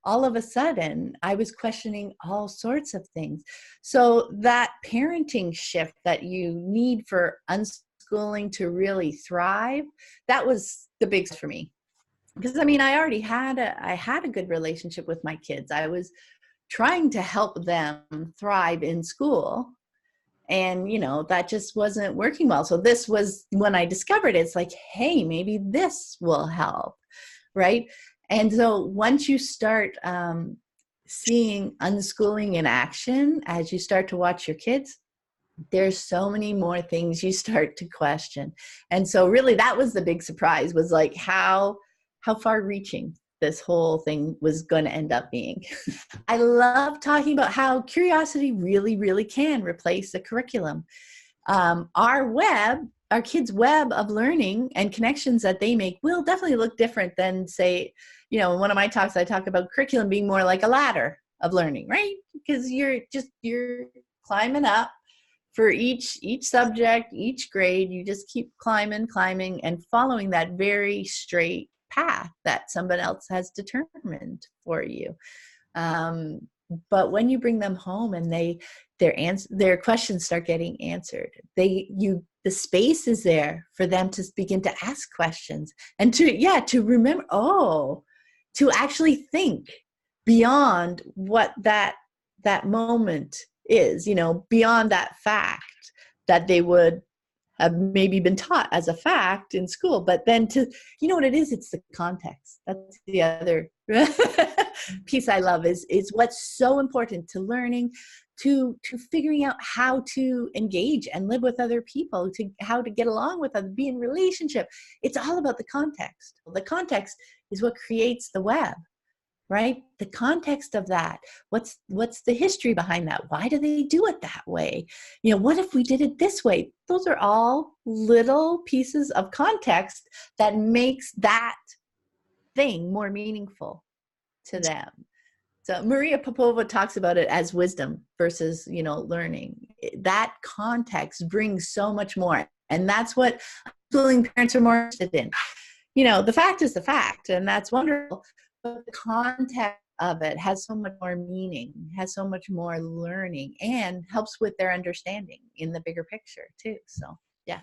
all of a sudden I was questioning all sorts of things. So that parenting shift that you need for unschooling to really thrive, that was the big for me. Because I mean, I had a good relationship with my kids. I was trying to help them thrive in school. And, that just wasn't working well. So this was when I discovered it. It's like, hey, maybe this will help, right? And so once you start seeing unschooling in action, as you start to watch your kids, there's so many more things you start to question. And so really that was the big surprise, was like how far reaching this whole thing was going to end up being. I love talking about how curiosity really, really can replace the curriculum. Our kids' web of learning and connections that they make will definitely look different than, say, in one of my talks, I talk about curriculum being more like a ladder of learning, right? Because you're climbing up for each subject, each grade. You just keep climbing and following that very straight path that someone else has determined for you. But when you bring them home and their questions start getting answered, the space is there for them to begin to ask questions and to remember, to actually think beyond what that moment is, beyond that fact that they would have maybe been taught as a fact in school. But then what it is, it's the context. That's the other piece I love is what's so important to learning, to figuring out how to engage and live with other people, to how to get along with them, be in relationship. It's all about the context. The context is what creates the web, right? The context of that. What's the history behind that? Why do they do it that way? What if we did it this way? Those are all little pieces of context that makes that thing more meaningful to them. So Maria Popova talks about it as wisdom versus, learning. That context brings so much more. And that's what schooling parents are more interested in. The fact is the fact, and that's wonderful. But the context of it has so much more meaning, has so much more learning, and helps with their understanding in the bigger picture too. So, yeah.